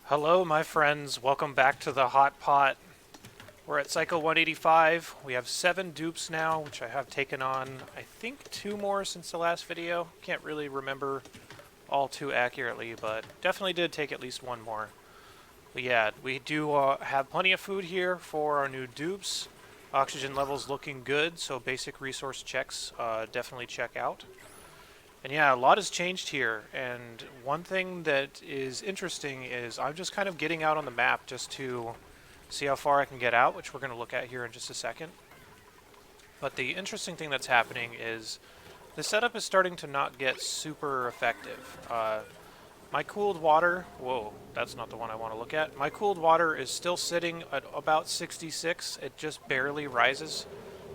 Hello, my friends. Welcome back to the Hot Pot. We're at cycle 185. We have 7 dupes now, which I have taken on, I think, 2 more since the last video. Can't really remember all too accurately, but definitely did take at least 1 more. But yeah, we do have plenty of food here for our new dupes. Oxygen levels looking good, so basic resource checks definitely check out. And yeah, a lot has changed here, and one thing that is interesting is I'm just kind of getting out on the map just to see how far I can get out, which we're going to look at here in just a second. But the interesting thing that's happening is the setup is starting to not get super effective. My cooled water, whoa, that's not the one I want to look at. My cooled water is still sitting at about 66. It just barely rises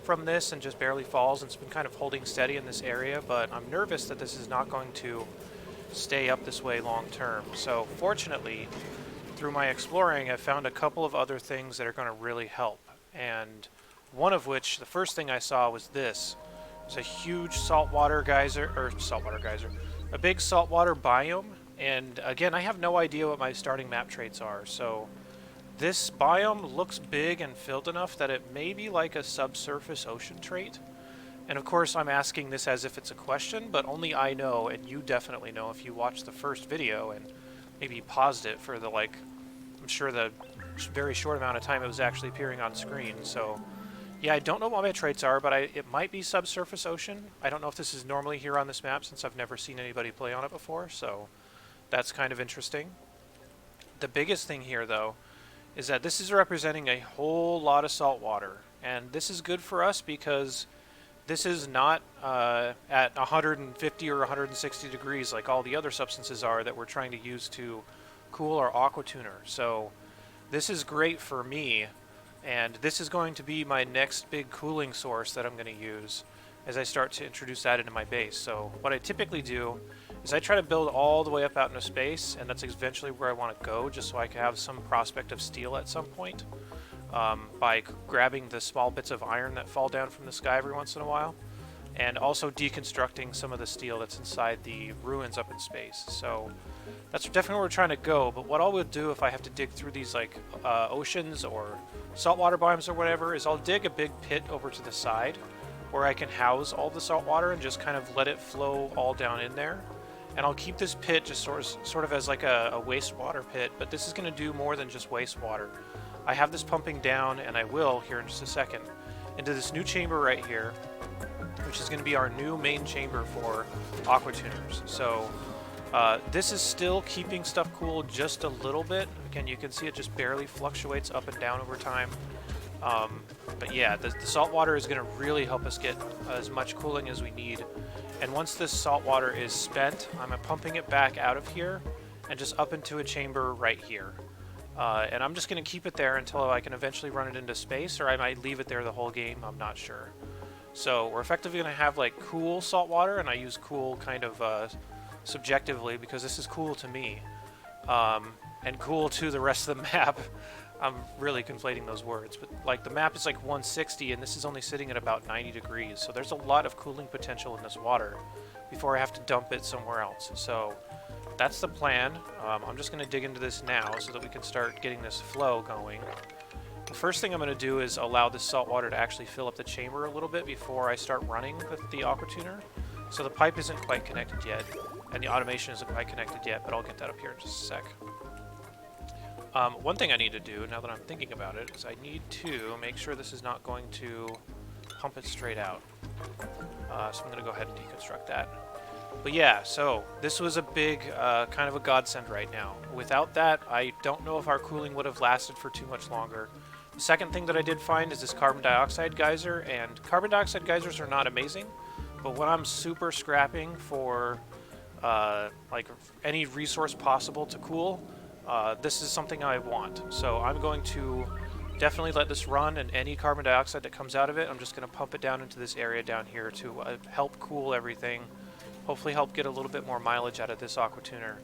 from this and just barely falls, and it's been kind of holding steady in this area, but I'm nervous that this is not going to stay up this way long term. So fortunately, through my exploring, I've found a couple of other things that are going to really help, and one of which, the first thing I saw was this. It's a huge saltwater geyser, a big saltwater biome, and again, I have no idea what my starting map traits are, so this biome looks big and filled enough that it may be like a subsurface ocean trait. And of course, I'm asking this as if it's a question, but only I know, and you definitely know if you watched the first video and maybe paused it for the, I'm sure the very short amount of time it was actually appearing on screen. So, yeah, I don't know what my traits are, but it might be subsurface ocean. I don't know if this is normally here on this map since I've never seen anybody play on it before, so that's kind of interesting. The biggest thing here, though, is that this is representing a whole lot of salt water, and this is good for us because this is not at 150 or 160 degrees like all the other substances are that we're trying to use to cool our aqua tuner. So this is great for me, and this is going to be my next big cooling source that I'm going to use as I start to introduce that into my base. So what I typically do is I try to build all the way up out into space, and that's eventually where I want to go, just so I can have some prospect of steel at some point, by grabbing the small bits of iron that fall down from the sky every once in a while, and also deconstructing some of the steel that's inside the ruins up in space. So that's definitely where we're trying to go, but what I will do if I have to dig through these oceans or saltwater biomes or whatever is I'll dig a big pit over to the side where I can house all the salt water and just kind of let it flow all down in there. And I'll keep this pit just sort of as like a wastewater pit, but this is going to do more than just wastewater. I have this pumping down, and I will here in just a second, into this new chamber right here, which is going to be our new main chamber for aqua tuners. So this is still keeping stuff cool just a little bit. Again, you can see it just barely fluctuates up and down over time. But yeah, the salt water is going to really help us get as much cooling as we need. And once this salt water is spent, I'm pumping it back out of here and just up into a chamber right here. And I'm just going to keep it there until I can eventually run it into space, or I might leave it there the whole game, I'm not sure. So we're effectively going to have like cool salt water, and I use cool kind of subjectively because this is cool to me, and cool to the rest of the map. I'm really conflating those words, but like the map is like 160 and this is only sitting at about 90 degrees, so there's a lot of cooling potential in this water before I have to dump it somewhere else. So that's the plan. I'm just going to dig into this now so that we can start getting this flow going. The first thing I'm going to do is allow this salt water to actually fill up the chamber a little bit before I start running the aqua tuner. So the pipe isn't quite connected yet, and the automation isn't quite connected yet, but I'll get that up here in just a sec. One thing I need to do, now that I'm thinking about it, is I need to make sure this is not going to pump it straight out. So I'm going to go ahead and deconstruct that. But yeah, so this was a big, kind of a godsend right now. Without that, I don't know if our cooling would have lasted for too much longer. The second thing that I did find is this carbon dioxide geyser, and carbon dioxide geysers are not amazing, but when I'm super scrapping for like any resource possible to cool, this is something I want. So I'm going to definitely let this run, and any carbon dioxide that comes out of it, I'm just going to pump it down into this area down here to help cool everything, hopefully help get a little bit more mileage out of this aqua tuner.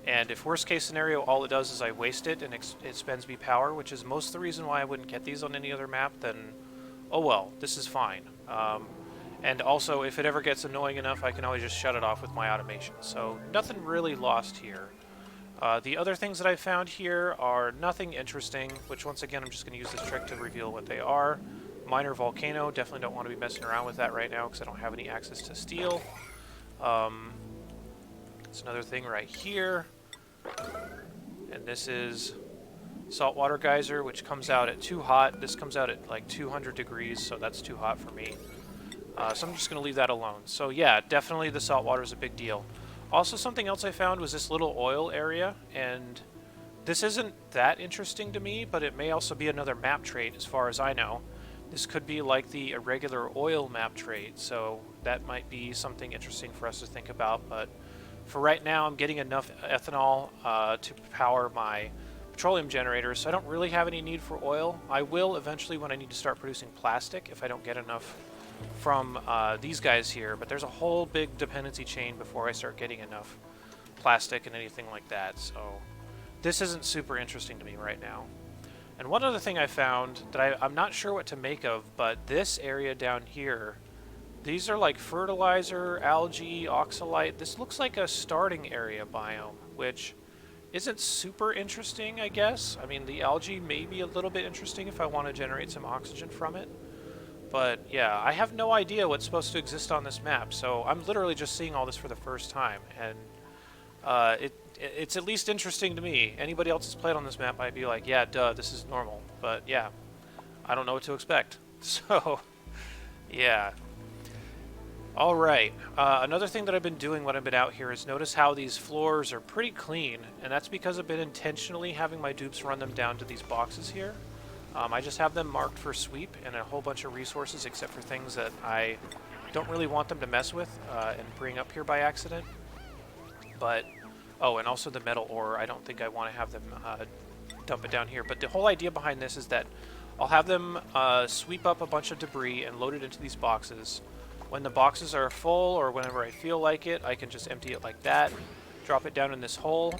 And if worst case scenario, all it does is I waste it and it spends me power, which is most of the reason why I wouldn't get these on any other map, then oh well, this is fine. And also, if it ever gets annoying enough, I can always just shut it off with my automation. So nothing really lost here. The other things that I found here are nothing interesting, which once again I'm just going to use this trick to reveal what they are. Minor volcano, definitely don't want to be messing around with that right now because I don't have any access to steel. It's another thing right here. And this is saltwater geyser, which comes out at too hot. This comes out at like 200 degrees, so that's too hot for me. So I'm just going to leave that alone. So yeah, definitely the saltwater is a big deal. Also, something else I found was this little oil area, and this isn't that interesting to me, but it may also be another map trait as far as I know. This could be like the irregular oil map trait, so that might be something interesting for us to think about. But for right now, I'm getting enough ethanol to power my petroleum generators, so I don't really have any need for oil. I will eventually when I need to start producing plastic if I don't get enough from these guys here, but there's a whole big dependency chain before I start getting enough plastic and anything like that, so this isn't super interesting to me right now. And one other thing I found that I'm not sure what to make of, but this area down here, these are like fertilizer, algae, oxalite. This looks like a starting area biome, which isn't super interesting, I guess. I mean, the algae may be a little bit interesting if I want to generate some oxygen from it. But yeah, I have no idea what's supposed to exist on this map, so I'm literally just seeing all this for the first time, and it's at least interesting to me. Anybody else that's played on this map might be like, yeah, duh, this is normal. But yeah, I don't know what to expect. So, yeah. Alright, another thing that I've been doing when I've been out here is notice how these floors are pretty clean, and that's because I've been intentionally having my dupes run them down to these boxes here. I just have them marked for sweep and a whole bunch of resources except for things that I don't really want them to mess with and bring up here by accident. But, oh, and also the metal ore, I don't think I want to have them dump it down here. But the whole idea behind this is that I'll have them sweep up a bunch of debris and load it into these boxes. When the boxes are full or whenever I feel like it, I can just empty it like that, drop it down in this hole,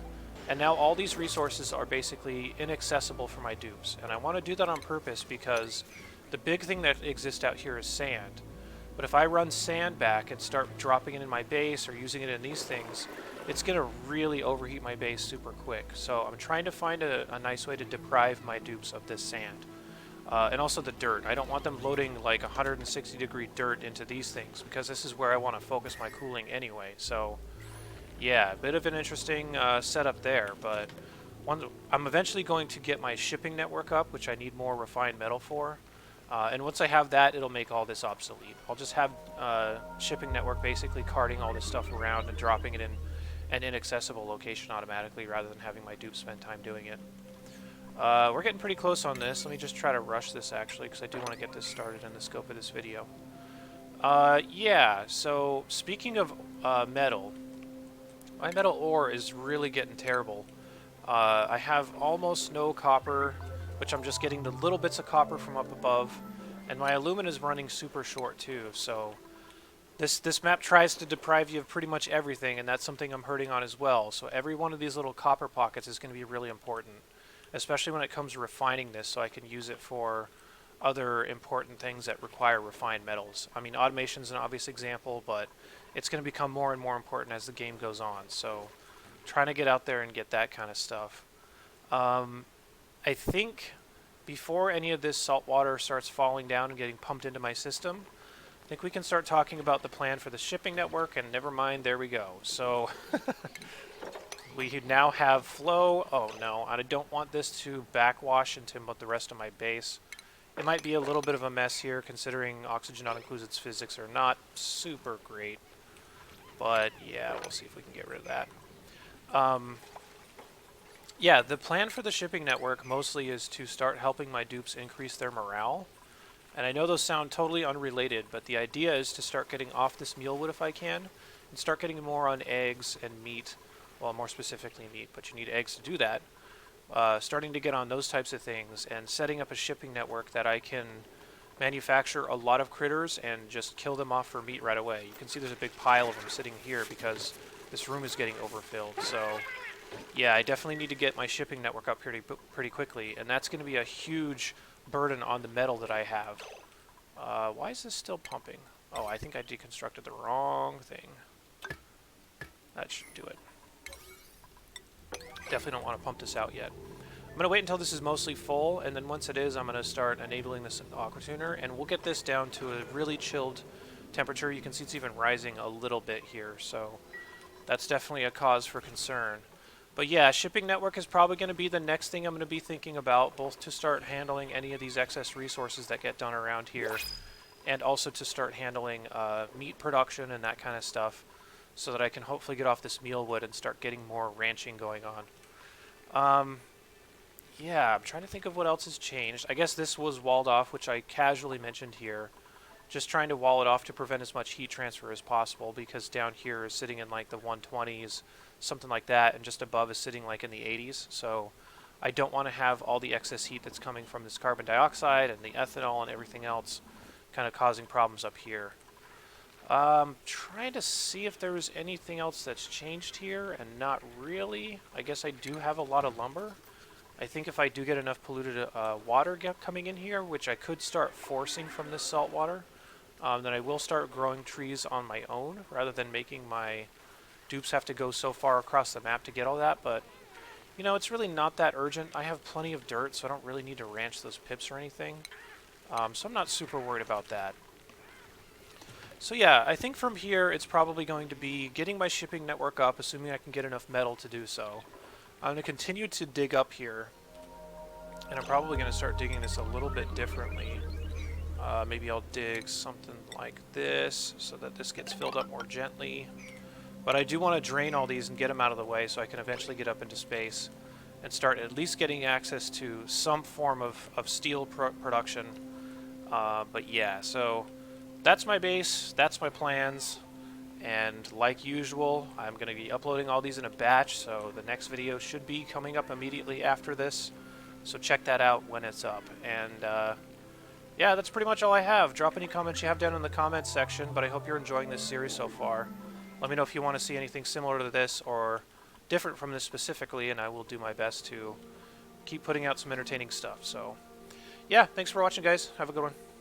and now all these resources are basically inaccessible for my dupes. And I want to do that on purpose because the big thing that exists out here is sand. But if I run sand back and start dropping it in my base or using it in these things, it's going to really overheat my base super quick. So I'm trying to find a nice way to deprive my dupes of this sand. And also the dirt. I don't want them loading like 160 degree dirt into these things because this is where I want to focus my cooling anyway. So yeah, a bit of an interesting setup there, but I'm eventually going to get my shipping network up, which I need more refined metal for. And once I have that, it'll make all this obsolete. I'll just have shipping network basically carting all this stuff around and dropping it in an inaccessible location automatically rather than having my dupes spend time doing it. We're getting pretty close on this. Let me just try to rush this actually, because I do want to get this started in the scope of this video. Yeah, so speaking of metal, my metal ore is really getting terrible. I have almost no copper, which I'm just getting the little bits of copper from up above, and my aluminum is running super short too, so this map tries to deprive you of pretty much everything, and that's something I'm hurting on as well. So every one of these little copper pockets is going to be really important, especially when it comes to refining this so I can use it for other important things that require refined metals. I mean, automation's an obvious example, but it's going to become more and more important as the game goes on, so trying to get out there and get that kind of stuff. I think before any of this salt water starts falling down and getting pumped into my system, I think we can start talking about the plan for the shipping network, and never mind, there we go. So we now have flow. Oh no, I don't want this to backwash into the rest of my base. It might be a little bit of a mess here, considering oxygen not includes its physics are not super great. But yeah, we'll see if we can get rid of that. Yeah, the plan for the shipping network mostly is to start helping my dupes increase their morale. And I know those sound totally unrelated, but the idea is to start getting off this mealwood if I can, and start getting more on eggs and meat. Well, more specifically meat, but you need eggs to do that. Starting to get on those types of things, and setting up a shipping network that I can manufacture a lot of critters and just kill them off for meat right away. You can see there's a big pile of them sitting here because this room is getting overfilled. So yeah, I definitely need to get my shipping network up here pretty quickly, and that's going to be a huge burden on the metal that I have. Why is this still pumping? Oh, I think I deconstructed the wrong thing. That should do it. Definitely don't want to pump this out yet. I'm going to wait until this is mostly full, and then once it is, I'm going to start enabling this aqua tuner, and we'll get this down to a really chilled temperature. You can see it's even rising a little bit here, so that's definitely a cause for concern. But yeah, shipping network is probably going to be the next thing I'm going to be thinking about, both to start handling any of these excess resources that get done around here, and also to start handling meat production and that kind of stuff, so that I can hopefully get off this mealwood and start getting more ranching going on. Yeah, I'm trying to think of what else has changed. I guess this was walled off, which I casually mentioned here. Just trying to wall it off to prevent as much heat transfer as possible, because down here is sitting in like the 120s, something like that, and just above is sitting like in the 80s. So I don't want to have all the excess heat that's coming from this carbon dioxide and the ethanol and everything else kind of causing problems up here. Trying to see if there was anything else that's changed here, and not really. I guess I do have a lot of lumber. I think if I do get enough polluted water coming in here, which I could start forcing from this salt water, then I will start growing trees on my own, rather than making my dupes have to go so far across the map to get all that. But, you know, it's really not that urgent. I have plenty of dirt, so I don't really need to ranch those pips or anything. So I'm not super worried about that. So yeah, I think from here it's probably going to be getting my shipping network up, assuming I can get enough metal to do so. I'm going to continue to dig up here, and I'm probably going to start digging this a little bit differently. Maybe I'll dig something like this, so that this gets filled up more gently. But I do want to drain all these and get them out of the way, so I can eventually get up into space and start at least getting access to some form of steel production. But yeah, so that's my base, that's my plans. And like usual, I'm going to be uploading all these in a batch, so the next video should be coming up immediately after this. So check that out when it's up. And yeah, that's pretty much all I have. Drop any comments you have down in the comments section, but I hope you're enjoying this series so far. Let me know if you want to see anything similar to this or different from this specifically, and I will do my best to keep putting out some entertaining stuff. So yeah, thanks for watching, guys. Have a good one.